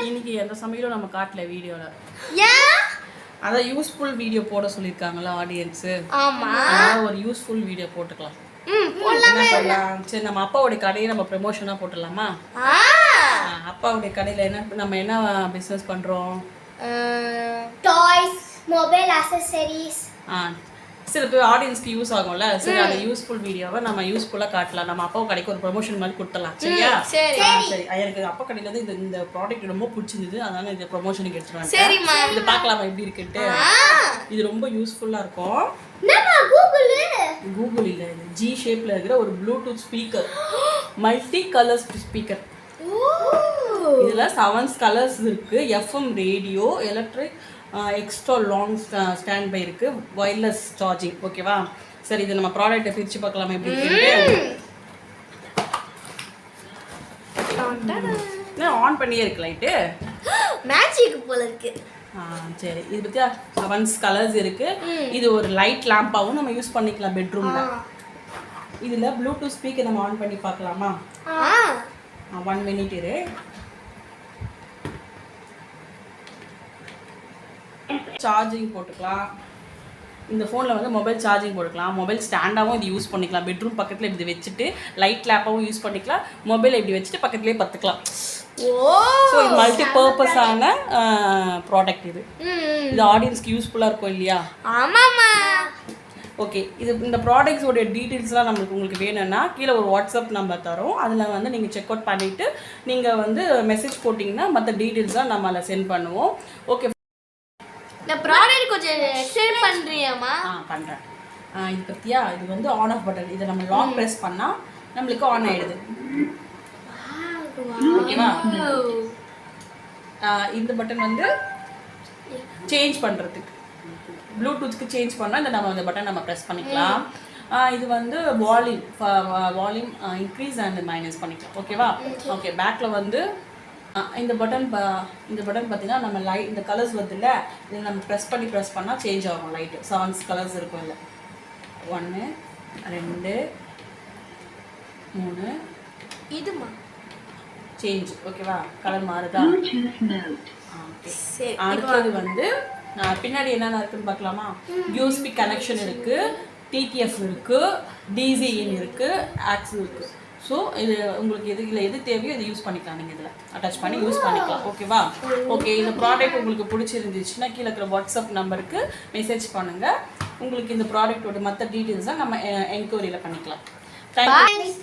இன்னைக்கு எந்த சமையலும் நம்ம காட்டல வீடியோல. ஏன்? அத யூஸ்ஃபுல் வீடியோ போட சொல்லிருக்காங்கல ஆடியன்ஸ். ஆமா. ஒரு யூஸ்ஃபுல் வீடியோ போட்டுக்கலாம். போடலாம். சரி நம்ம அப்பாவோட கடையை நம்ம ப்ரமோஷனா போட்டுடலாமா? அப்பாவோட கடையில நம்ம என்ன பிசினஸ் பண்றோம்? Toys, mobile accessories. சில பேர் ஆடியன்ஸ்க்கு யூஸ் ஆகும்ல. சரி அந்த யூஸ்ஃபுல் வீடியோவை நம்ம யூஸ்ஃபுல்லா காட்டலாம். நம்ம அப்பா கடைக்கு ஒரு ப்ரமோஷன் மாதிரி கொடுத்தலாம். சரியா? சரி. எனக்கு அப்பா கடையில இருந்து இந்த ப்ராடக்ட் ரொம்ப பிடிச்சிருந்தது. அதனால இந்த ப்ரமோஷனுக்கு எடுத்துட்டு வந்தேன். இது பார்க்கலாமா எப்படி இருக்குன்னு? இது ரொம்ப யூஸ்ஃபுல்லா இருக்கும். கூகுள் இல்ல, இது ஜி ஷேப்ல இருக்கிற ஒரு Bluetooth speaker, multi colours speaker. இதுல 7 கலர்ஸ் இருக்கு. FM radio, electric, extra long standby இருக்கு, வயர்லெஸ் சார்ஜிங். ஓகேவா? சரி இது நம்ம ப்ராடக்ட்டை பிரிச்சு பார்க்கலாமா எப்படி இருக்குன்னு? ஆன் பண்ணியே இருக்கு லைட்டு. மேஜிக் போல இருக்கு. சரி இது பத்தியா 7 கலர்ஸ் இருக்கு. இது ஒரு லைட் லாம்பாவும் நம்ம யூஸ் பண்ணிக்கலாம் பெட்ரூம்ல. இதுல ப்ளூடூத் ஸ்பீக்கர் நம்ம ஆன் பண்ணி பார்க்கலாமா? 1 மினிட் இரு. சார்ஜிங் போட்டுக்கலாம். இந்த ஃபோனில் வந்து மொபைல் சார்ஜிங் போட்டுக்கலாம். மொபைல் ஸ்டாண்டாகவும் இது யூஸ் பண்ணிக்கலாம். பெட்ரூம் பக்கத்தில் இப்படி வச்சுட்டு லைட் லேப்பாகவும் யூஸ் பண்ணிக்கலாம். மொபைல் இப்படி வச்சுட்டு பக்கத்துலேயே பத்துக்கலாம். ஸோ இது மல்டி பர்பஸான ப்ராடக்ட். இது ஆடியன்ஸ்க்கு யூஸ்ஃபுல்லாக இருக்கும் இல்லையா? ஆமாம்மா. ஓகே இது இந்த ப்ராடக்ட்ஸோடைய டீட்டெயில்ஸ்லாம் உங்களுக்கு வேணும்னா கீழே ஒரு வாட்ஸ்அப் நம்பர் தரோம். அதில் வந்து நீங்கள் செக் அவுட் பண்ணிவிட்டு நீங்கள் வந்து மெசேஜ் போட்டிங்கன்னா மற்ற டீட்டெயில்ஸ்லாம் நம்ம அதில் சென்ட் பண்ணுவோம். ஓகே இந்த ப்ராடக்ட் கொஞ்சம் எக்ஸ்பிளைன் பண்றியாமா? பண்றேன். இது பத்தியா இது வந்து ஆன் ஆஃப் பட்டன். இதை நம்ம லாங் பிரஸ் பண்ணா நம்மளுக்கு ஆன் ஆயிடுது. ஓகேவா? இந்த பட்டன் வந்து சேஞ்ச் பண்றதுக்கு, ப்ளூடூத்க்கு சேஞ்ச் பண்ணா இந்த நம்ம பட்டன் நம்ம பிரஸ் பண்ணிக்கலாம். இது வந்து வால்யூம் இன்க்ரீஸ் அண்ட் மைனஸ் பண்ணிக்கலாம். ஓகேவா? ஓகே பேக்ல வந்து இந்த பட்டன் பார்த்தீங்கன்னா நம்ம லைட் இந்த கலர்ஸ் வருதுல்ல, இதை நம்ம ப்ரெஸ் பண்ணால் சேஞ்ச் ஆகும். லைட்டு 7 கலர்ஸ் இருக்கும். இல்லை 1 2 3 இதுமா சேஞ்ச். ஓகேவா? கலர் மாறுதா? அடுத்தது வந்து பின்னாடி என்னென்ன இருக்குன்னு பார்க்கலாமா? யூஎஸ்பி கனெக்ஷன் இருக்கு, டிடிஎஃப் இருக்கு, டிசிஇன் இருக்கு, ஆக்ஸ் இருக்கு. ஸோ இது உங்களுக்கு எது தேவையோ இதை யூஸ் பண்ணிக்கலாம். நீங்கள் இதில் அட்டாச் பண்ணி யூஸ் பண்ணிக்கலாம். ஓகேவா? ஓகே இந்த ப்ராடக்ட் உங்களுக்கு பிடிச்சிருந்துச்சுன்னா கீழே இருக்கிற வாட்ஸ்அப் நம்பருக்கு மெசேஜ் பண்ணுங்கள். உங்களுக்கு இந்த ப்ராடக்டோட மற்ற டீட்டெயில்ஸ் தான் நம்ம என்கொயரியில் பண்ணிக்கலாம். தேங்க்யூ.